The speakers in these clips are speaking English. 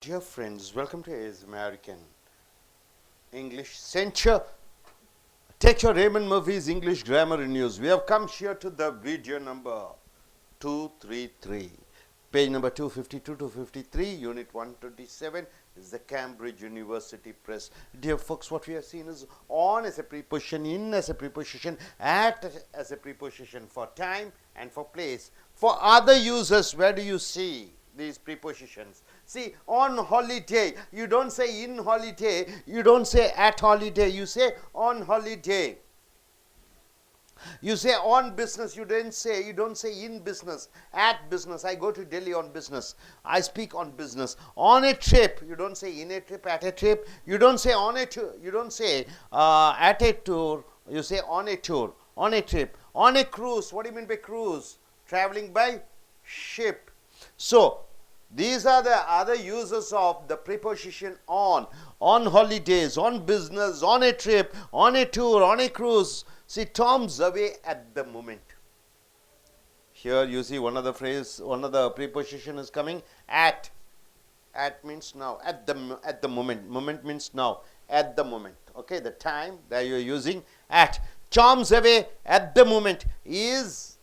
Dear friends, welcome to AS American English Center. Take your Raymond Murphy's English Grammar in Use. We have come here to the video number 233. Page number 252 to 53, Unit 127 is the Cambridge University Press. Dear folks, what we have seen is on as a preposition, in as a preposition, at as a preposition for time and for place. For other users, where do you see these prepositions? See, on holiday, you don't say in holiday, you don't say at holiday, you say on holiday. You say on business, you don't say in business, at business. I go to Delhi on business. I speak on business. On a trip, you don't say in a trip, at a trip. You don't say on a tour, you don't say at a tour, you say on a tour, on a trip. On a cruise, what do you mean by cruise? Traveling by ship. So, these are the other uses of the preposition on holidays, on business, on a trip, on a tour, on a cruise. See, Tom's away at the moment. Here you see one of the preposition is coming at. At means now, at the moment. Moment means now, at the moment. Okay, the time that you are using at. Tom's away at the moment is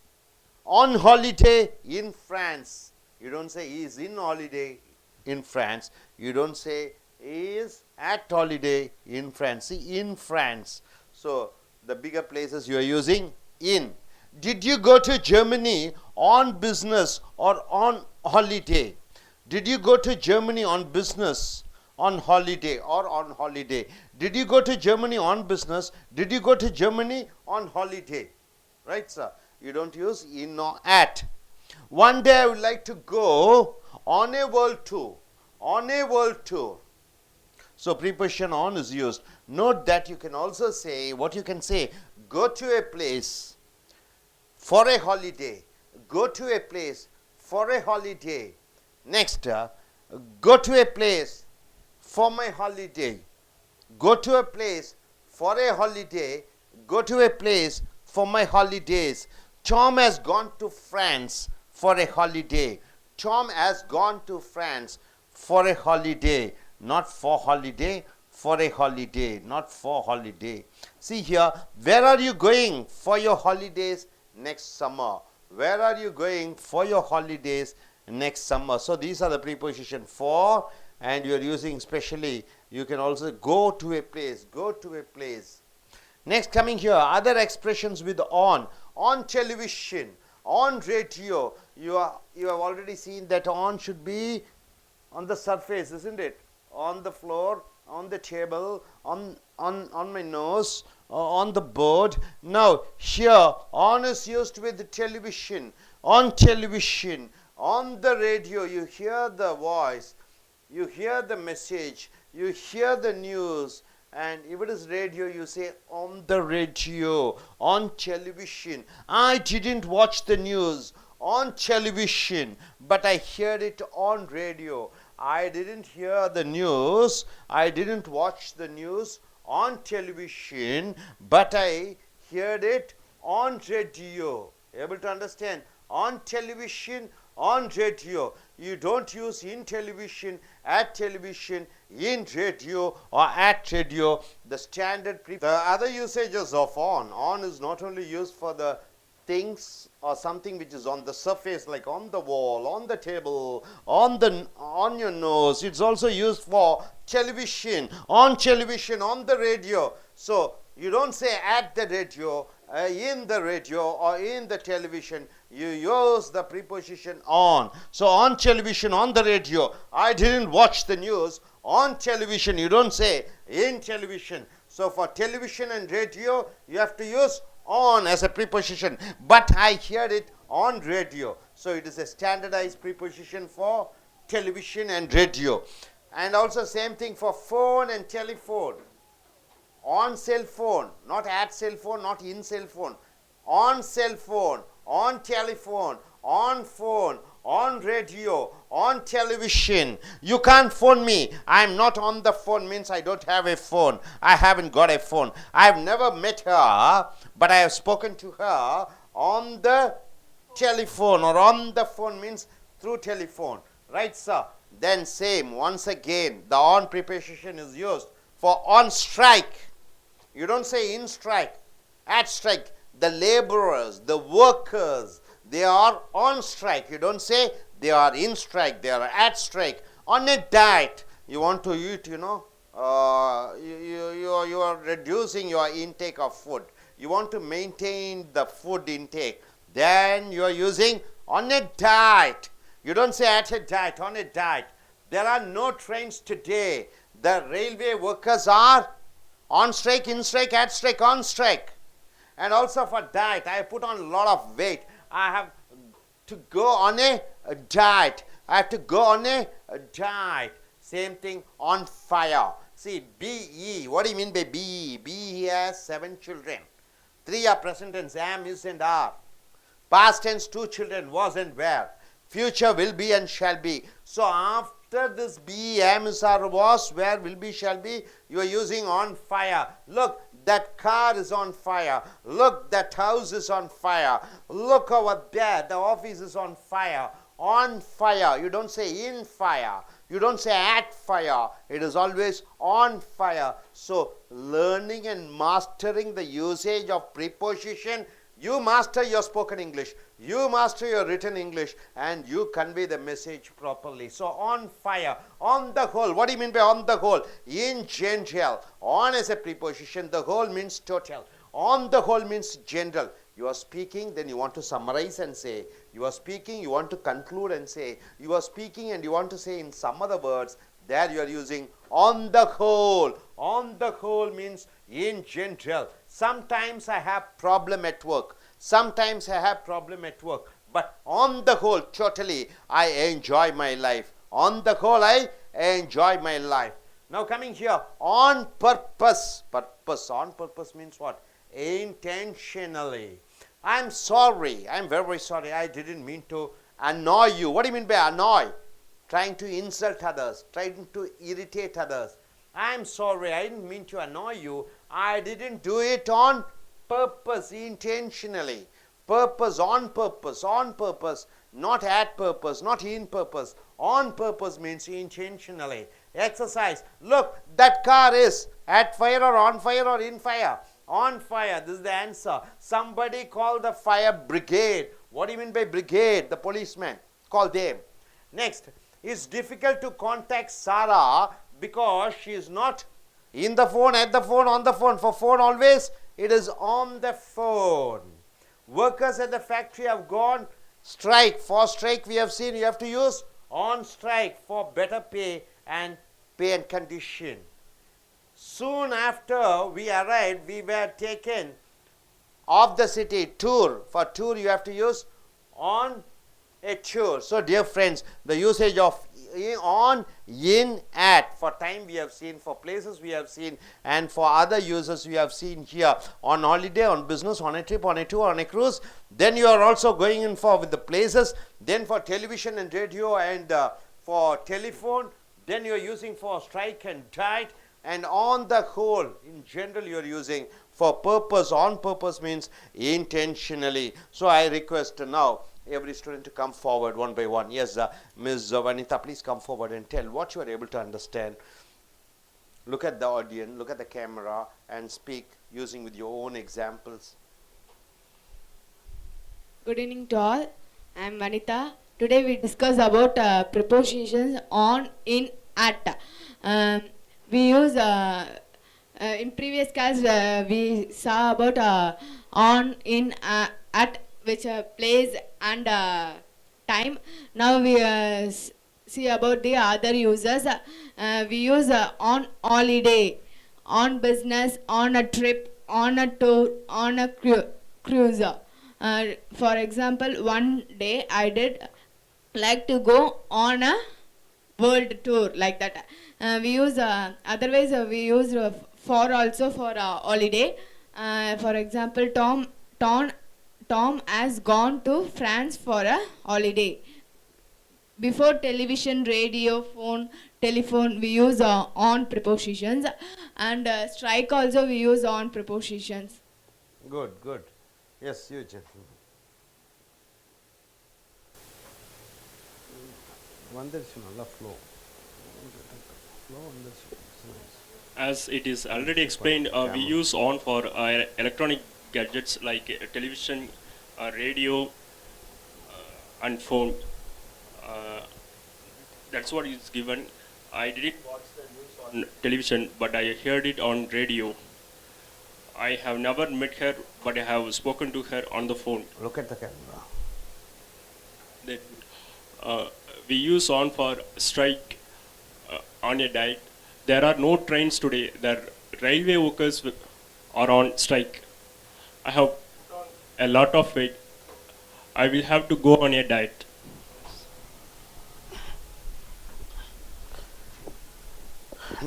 on holiday in France. You don't say he is in holiday in France. You don't say he is at holiday in France. See, in France. So, the bigger places you are using in. Did you go to Germany on business or on holiday? Did you go to Germany on business, on holiday or on holiday? Did you go to Germany on business? Did you go to Germany on holiday? Right, sir? You don't use in or at. One day I would like to go on a world tour. On a world tour. So preposition on is used. Note that you can also say, what you can say, go to a place for a holiday. Go to a place for a holiday. Next, go to a place for my holiday. Go to a place for a holiday. Go to a place for my holidays. Tom has gone to France for a holiday. Tom has gone to France for a holiday. Not for holiday, for a holiday, not for holiday. See here, where are you going for your holidays next summer? Where are you going for your holidays next summer? So these are the preposition for, and you are using specially, you can also go to a place, go to a place. Next, coming here, other expressions with on television, on radio. You have already seen that on should be on the surface, isn't it? On the floor, on the table, on my nose, on the board. Now here on is used with the television, on television, on the radio. You hear the voice, you hear the message, you hear the news. And if it is radio, you say on the radio, on television. I didn't watch the news on television, but I heard it on radio. I didn't hear the news, I didn't watch the news on television, but I heard it on radio. Able to understand? On television, on radio. You don't use in television, at television, in radio or at radio. The standard the other usages of on is not only used for the things or something which is on the surface, like on the wall, on the table, on your nose. It's also used for television, on the radio. So you don't say at the radio, in the radio or in the television. You use the preposition on. So on television, on the radio. I didn't watch the news on television. You don't say in television. So for television and radio, you have to use on as a preposition, but I heard it on radio. So it is a standardized preposition for television and radio. And also same thing for phone and telephone. On cell phone, not at cell phone, not in cell phone. On cell phone, on telephone, on phone, on radio, on television. You can't phone me. I'm not on the phone means I don't have a phone. I haven't got a phone. I've never met her, but I have spoken to her on the telephone, or on the phone means through telephone. Right, sir? Then same, once again, the on preposition is used for on strike. You don't say in strike, at strike. The laborers, the workers, they are on strike. You don't say they are in strike, they are at strike. On a diet, you want to eat, you are reducing your intake of food. You want to maintain the food intake. Then you are using on a diet. You don't say at a diet, on a diet. There are no trains today. The railway workers are on strike, in strike, at strike, on strike. And also for diet, I put on a lot of weight. I have to go on a diet. I have to go on a diet. Same thing on fire. See, BE. What do you mean by BE? BE has 7 children. 3 are present tense, am, is and are. Past tense, 2 children, was and were. Future will be and shall be. So after this be, am, is, are, was, where, will be, shall be, you are using on fire. Look, that car is on fire. Look, that house is on fire. Look over there, the office is on fire. On fire. You don't say in fire. You don't say at fire. It is always on fire. So learning and mastering the usage of preposition, you master your spoken English, you master your written English, and you convey the message properly. So on fire, on the whole. What do you mean by on the whole? In general. On is a preposition, the whole means total. On the whole means general. You are speaking, then you want to summarize and say. You are speaking, you want to conclude and say. You are speaking and you want to say in some other words. There you are using on the whole. On the whole means in general. Sometimes I have problem at work. Sometimes I have problem at work. But on the whole, totally, I enjoy my life. On the whole, I enjoy my life. Now coming here, on purpose. Purpose, on purpose means what? Intentionally. I'm sorry. I'm very sorry. I didn't mean to annoy you. What do you mean by annoy? Trying to insult others. Trying to irritate others. I'm sorry. I didn't mean to annoy you. I didn't do it on purpose, intentionally. Purpose, on purpose, not at purpose, not in purpose. On purpose means intentionally. Exercise. Look, that car is at fire or on fire or in fire. On fire. This is the answer. Somebody call the fire brigade. What do you mean by brigade? The policeman. Call them. Next. It's difficult to contact Sarah because she is not in the phone, at the phone, on the phone. For phone always, it is on the phone. Workers at the factory have gone strike. For strike we have seen you have to use on strike for better pay and condition. Soon after we arrived, we were taken off the city. Tour. For tour you have to use on a tour. So dear friends, the usage of on, in, at. For time we have seen, for places we have seen, and for other uses we have seen here. On holiday, on business, on a trip, on a tour, on a cruise. Then you are also going in for with the places. Then for television and radio and for telephone. Then you are using for strike and diet. And on the whole, in general you are using for purpose. On purpose means intentionally. So I request now every student to come forward one by one. Yes, Ms. Vanitha, please come forward and tell what you are able to understand. Look at the audience, look at the camera and speak using with your own examples. Good evening to all. I am Vanitha. Today we discuss about prepositions on, in, at. We use in previous class we saw about on, in, at, which place and time. Now we see about the other users. We use on holiday, on business, on a trip, on a tour, on a cruise. For example, one day I did like to go on a world tour, like that. We use otherwise we use for also for holiday. For example, Tom has gone to France for a holiday. Before television, radio, phone, telephone, we use on prepositions, and strike also we use on prepositions. Good, good. Yes, you gentlemen. One there is another flow. As it is already explained, we use on for electronic gadgets like television, radio, and phone. Uh, that's what is given. I didn't watch the news on television, but I heard it on radio. I have never met her, but I have spoken to her on the phone. Look at the camera. That we use on for strike on a diet. There are no trains today. The railway workers are on strike. I have put on a lot of weight. I will have to go on a diet.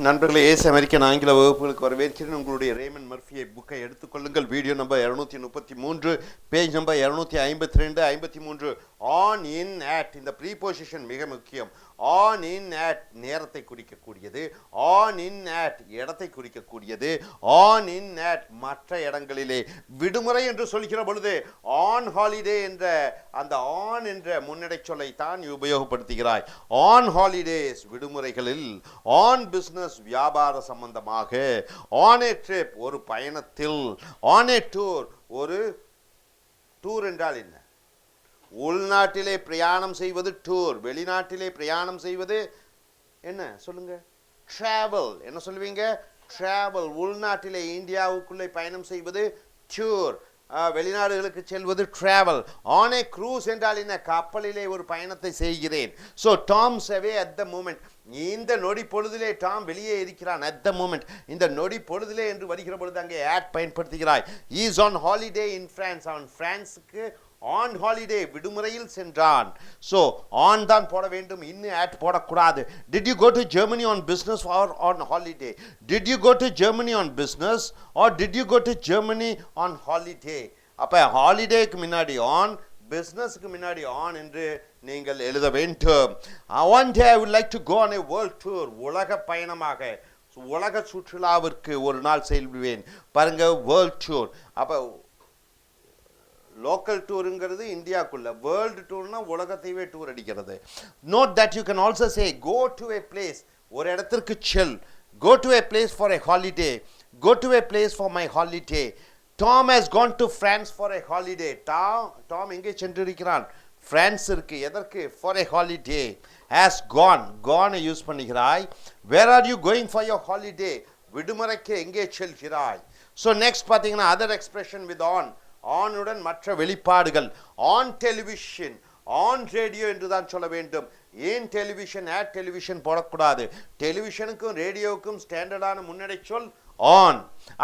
நண்பர்களே, ace American ஆங்கில வகுப்புகளுக்கு வரவேற்கிறேன். உங்களுடைய ramen மர்ஃபியை புக்கை எடுத்துக்கொள்ளுங்கள். Video number 233, page number 252, 53. On in at, இந்த ப்ரீபோசிஷன் மிக முக்கியம். ஆன் இன் அட் நேரத்தை குறிக்கக்கூடியது, ஆன் இன் அட் இடத்தை குறிக்கக்கூடியது, ஆன் இன் அட் மற்ற இடங்களிலே. விடுமுறை என்று சொல்கிற பொழுது ஆன் ஹாலிடே என்ற அந்த ஆன் என்ற முன்னடை சொல்லை தான் உபயோகப்படுத்துகிறாய். ஆன் ஹாலிடேஸ் விடுமுறைகளில், ஆன் பிஸ்னஸ் வியாபார சம்பந்தமாக, ஆன் ஏ ட்ரிப் ஒரு பயணத்தில், ஆன் ஏ டூர் ஒரு டூர் என்றால் என்ன? உள்நாட்டிலே பிரயாணம் செய்வது டூர், வெளிநாட்டிலே பிரயாணம் செய்வது என்ன சொல்லுங்க? டிராவல். என்ன சொல்லுவீங்க? டிராவல். உள்நாட்டிலே இந்தியாவுக்குள்ளே பயணம் செய்வது டூர், வெளிநாடுகளுக்கு செல்வது டிராவல். ஆன் ஏ க்ரூஸ் என்றால் என்ன? கப்பலிலே ஒரு பயணத்தை செய்கிறேன். So Tom's away at the moment. இந்த நொடி பொழுதிலே டாம் வெளியே இருக்கிறான். அட் த மூமெண்ட், இந்த நொடி பொழுதிலே என்று வருகிற பொழுது அங்கே ஆட் பயன்படுத்துகிறாய். Is on holiday in France. அவன் பிரான்ஸுக்கு ஆன் ஹாலிடே விடுமுறையில் சென்றான். ஸோ ஆன் தான் போட வேண்டும், இன்னும் ஆட் போடக்கூடாது. Did you go to Germany on business or on holiday? Did you go to Germany on business or did you go to Germany on holiday? அப்போ ஹாலிடேக்கு முன்னாடி ஆன், பிஸ்னஸுக்கு முன்னாடி ஆன் என்று நீங்கள் எழுத வேண்டும். One day I would like to go on a world tour. உலக பயணமாக, உலக சுற்றுலாவிற்கு ஒரு நாள் செல்வேன். பாருங்க, வேர்ல்ட் டூர். அப்போ லோக்கல் டூருங்கிறது இந்தியாவுக்குள்ள, வேர்ல்டு டூர்னா உலகத்தையே டூர் அடிக்கிறது. Note that you can also say go to a place, ஒரு இடத்திற்கு செல். Go to a place for a holiday. Go to a place for my holiday. Tom has gone to France for a holiday. Tom எங்கே சென்றிருக்கிறான்? France இருக்கு. எதற்கு? For a holiday. Has gone, gone use பண்ணுகிறாய். Where are you going for your holiday? விடுமுறைக்கு எங்கே செல்கிறாய்? So next பார்த்தீங்கன்னா other expression with on, ஆனுடன் மற்ற வெளிப்பாடுகள். ஆன் டெலிவிஷன், ஆன் ரேடியோ என்று தான் சொல்ல வேண்டும். ஏன் டெலிவிஷன், ஆட் டெலிவிஷன் போடக்கூடாது? டெலிவிஷனுக்கும் ரேடியோவுக்கும் ஸ்டாண்டர்டான முன்னடை சொல் on.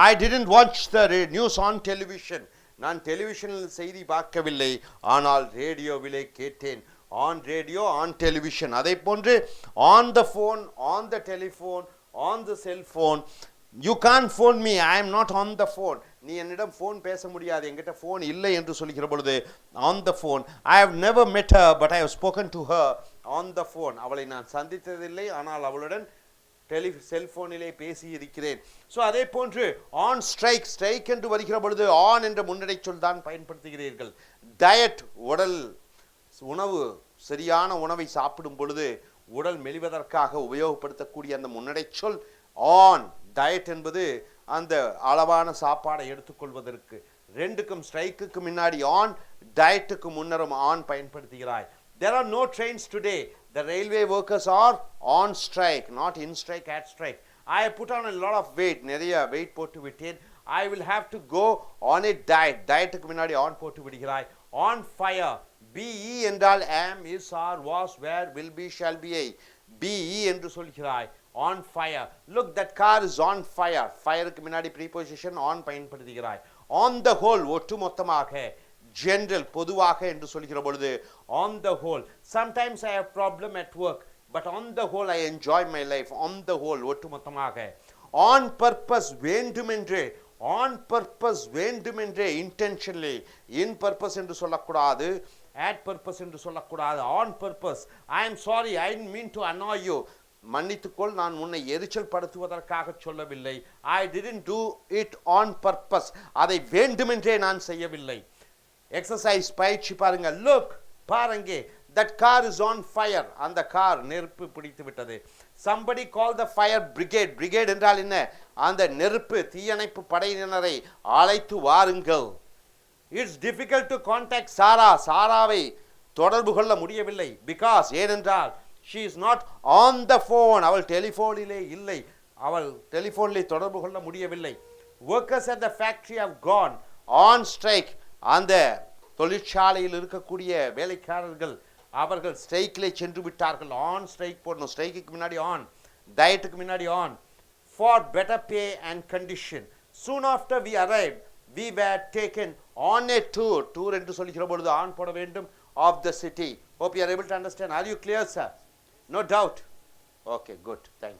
I didn't watch the news on television. நான் டெலிவிஷனில் செய்தி பார்க்கவில்லை, ஆனால் ரேடியோவிலே கேட்டேன். On radio, on television. அதை போன்று on the phone, on the telephone, on the cellphone. You can phone me, I am not on the phone. நீ என்னிடம் ஃபோன் பேச முடியாது, என்கிட்ட ஃபோன் இல்லை என்று சொல்கிற பொழுது on the phone. I have never met her but I have spoken to her on the phone. அவளை நான் சந்தித்ததில்லை, ஆனால் அவளுடன் செல்போனிலே பேசி இருக்கிறேன். ஸோ அதே போன்று ஆன் ஸ்ட்ரைக், ஸ்ட்ரைக் என்று வருகிற பொழுது ஆன் என்ற முன்னடை சொல் தான் பயன்படுத்துகிறீர்கள். டயட், உடல் உணவு, சரியான உணவை சாப்பிடும் பொழுது உடல் மெலிவதற்காக உபயோகப்படுத்தக்கூடிய அந்த முன்னடை சொல் ஆன். டயட் என்பது அந்த அளவான சாப்பாடை எடுத்துக்கொள்வதற்கு. ரெண்டுக்கும், ஸ்ட்ரைக்குக்கு முன்னாடி ஆன், டயட்டுக்கு முன்னரும் on பயன்படுத்துகிறாய். There are no trains today. The railway workers are on strike, not in strike, at strike. I put on a lot of weight. நிறைய weight போட்டு விட்டேன். I will have to go on a diet. டயட்டுக்கு முன்னாடி on போட்டு விடுகிறாய். On fire. be என்றால் am, is, are, was, were, will be, shall be. be என்று சொல்கிறாய். on fire. Look, that car is on fire. fireக்கு முன்னாடி preposition on பயன்படுத்துகிறாய். on the whole, ஒட்டுமொத்தமாக. general, பொதுவாக என்று சொல்கிற பொழுது on the whole. Sometimes I have problem at work, but on the whole I enjoy my life. on the whole, ஒட்டுமொத்தமாக. on purpose, வேண்டுமென்றே. on purpose, வேண்டுமென்றே. intentionally. in purpose என்று சொல்லக்கூடாது, at purpose என்று சொல்லக்கூடாது. on purpose. I am sorry, I didn't mean to annoy you. மன்னித்துக்கொள், நான் உன்னை எரிச்சல் படுத்துவதற்காக சொல்லவில்லை. I didn't do it on purpose. அதை வேண்டுமென்றே நான் செய்யவில்லை. எக்ஸசைஸ் பயிற்சி பாருங்க. லுக், பாருங்க, that car is on fire. அந்த கார் நெருப்பு பிடித்து விட்டது. somebody call the fire brigade. Brigade என்றால் என்ன? அந்த நெருப்பு தீயணைப்பு படையினரை அழைத்து வாருங்கள். It's difficult to contact Sarah. சாராவை தொடர்பு கொள்ள முடியவில்லை. Because ஏனென்றால் she is not on the phone. அவள் டெலிஃபோனிலே இல்லை. அவள் டெலிஃபோனிலே தொடர்பு கொள்ள முடியவில்லை. Workers at the factory have gone on strike. அந்த தொழிற்சாலையில் இருக்கக்கூடிய வேலைக்காரர்கள் அவர்கள் ஸ்ட்ரைக்கிலே சென்று விட்டார்கள். ஆன் ஸ்ட்ரைக் போடணும். ஸ்ட்ரைக்குக்கு முன்னாடி ஆன், டயட்டுக்கு முன்னாடி on. For better pay and condition. Soon after we arrive we were taken on a tour. Tour என்று சொல்லிக்கிற பொழுது ஆன் போட வேண்டும். Of the city. Hope you are able to understand. Are you clear sir? No doubt. Okay, good, thank you.